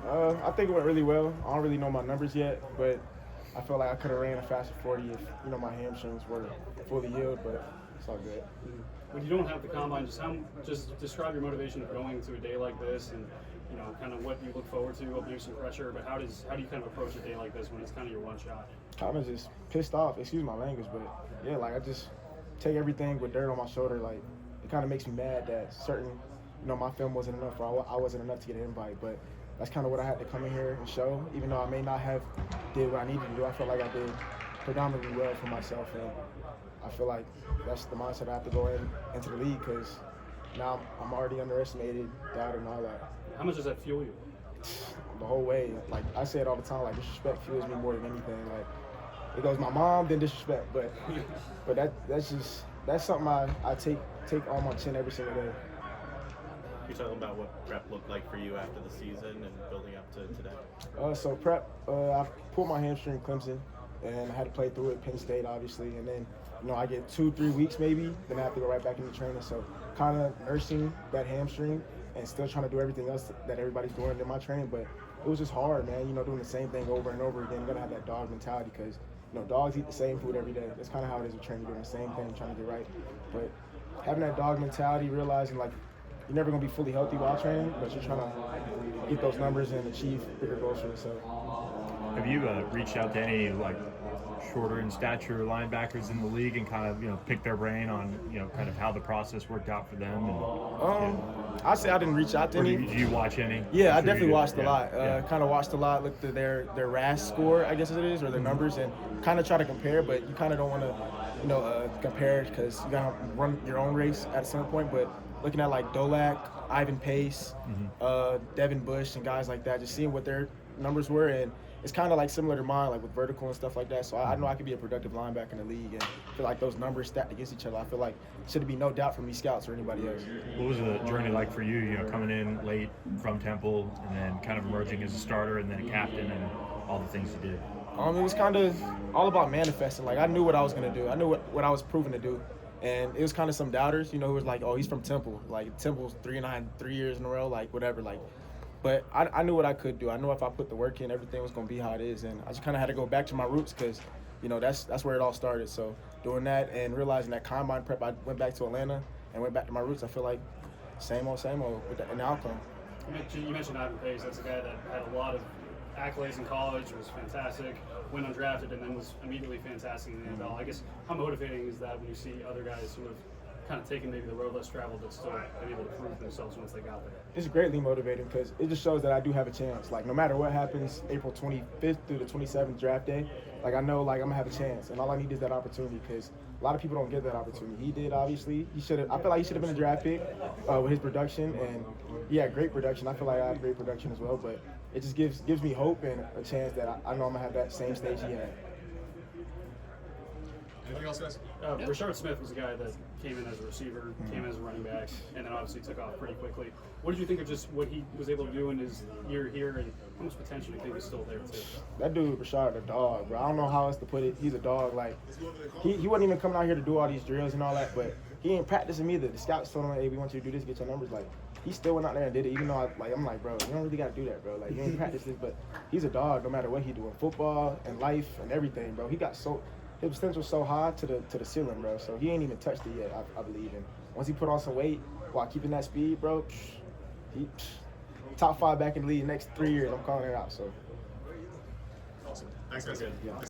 I think it went really well. I don't really know my numbers yet, but I feel like I could have ran a faster 40 if my hamstrings were fully healed. But it's all good. When you don't have the combine, just describe your motivation of going to a day like this, and kind of what you look forward to. There's some pressure, but how do you kind of approach a day like this when it's kind of your one shot? Kind of just pissed off. Excuse my language, but yeah, like I just take everything with dirt on my shoulder. Like it kind of makes me mad that certain, my film wasn't enough, or I wasn't enough to get an invite. But that's kind of what I had to come in here and show. Even though I may not have did what I needed to do, I felt like I did predominantly well for myself, and I feel like that's the mindset I have to go into the league, because now I'm already underestimated, doubted, and all that. How much does that fuel you? The whole way. Like I say it all the time, like disrespect fuels me more than anything. Like it goes my mom, then disrespect. But that's something I take on my chin every single day. You're talking about what prep looked like for you after the season and building up to today? So prep, I pulled my hamstring in Clemson, and I had to play through it, Penn State obviously, and then I get 2-3 weeks maybe, then I have to go right back into training. So kind of nursing that hamstring and still trying to do everything else that everybody's doing in my training. But it was just hard, man, doing the same thing over and over again. You gotta have that dog mentality, because dogs eat the same food every day. That's kind of how it is with training, doing the same thing, trying to get right. But having that dog mentality, realizing like you're never gonna be fully healthy while training, but you're trying to get those numbers and achieve bigger goals for yourself. Have you reached out to any shorter in stature linebackers in the league and kind of pick their brain on kind of how the process worked out for them? I say I didn't reach out to any. Did you watch any? Yeah, I definitely watched a lot. Yeah. Kind of watched a lot, looked at their RAS score, I guess it is, or their numbers, and kind of try to compare. But you kind of don't want to compare, because you gotta run your own race at some point. But looking at like Dolak, Ivan Pace, Devin Bush, and guys like that, just seeing what their numbers were, and it's kind of like similar to mine, like with vertical and stuff like that. So I know I could be a productive linebacker in the league, and I feel like those numbers stacked against each other. I feel like should be no doubt for me scouts or anybody else. What was the journey like for you? Coming in late from Temple and then kind of emerging as a starter and then a captain and all the things you did. It was kind of all about manifesting. Like I knew what I was gonna do. I knew what I was proven to do. And it was kind of some doubters, who was like, oh, he's from Temple. Like Temple's 3-9, 3 years in a row, like whatever, like. But I knew what I could do. I knew if I put the work in, everything was going to be how it is. And I just kind of had to go back to my roots, because, that's where it all started. So doing that and realizing that combine prep, I went back to Atlanta and went back to my roots. I feel like same old with the outcome. You mentioned Ivan Pace. That's a guy that had a lot of accolades in college, was fantastic, went undrafted, and then was immediately fantastic in the NFL. I guess how motivating is that when you see other guys sort of kind of taking maybe the road less traveled, but still been able to prove themselves once they got there? It's greatly motivating, because it just shows that I do have a chance. Like no matter what happens, April 25th through the 27th draft day, like I know like I'm gonna have a chance, and all I need is that opportunity, because a lot of people don't get that opportunity. He did, obviously. I feel like he should have been a draft pick with his production, and yeah, great production. I feel like I have great production as well, but it just gives me hope and a chance that I know I'm gonna have that same stage he had. Anything else, guys? Rashard Smith was a guy that came in as a receiver, came in as a running back, and then obviously took off pretty quickly. What did you think of just what he was able to do in his year here, and how much potential do you think is still there too? That dude, Rashard, a dog, bro. I don't know how else to put it. He's a dog. Like he wasn't even coming out here to do all these drills and all that, but he ain't practicing either. The scouts told him, hey, we want you to do this, get your numbers. Like he still went out there and did it, even though I'm like, bro, you don't really got to do that, bro. Like you ain't practice this, but he's a dog no matter what he doing, football and life and everything, bro. His potential's so high to the ceiling, bro. So he ain't even touched it yet, I believe. And once he put on some weight while keeping that speed, bro, he top 5 back in the league next 3 years. I'm calling it out. So. Awesome. Thanks, guys. Yeah.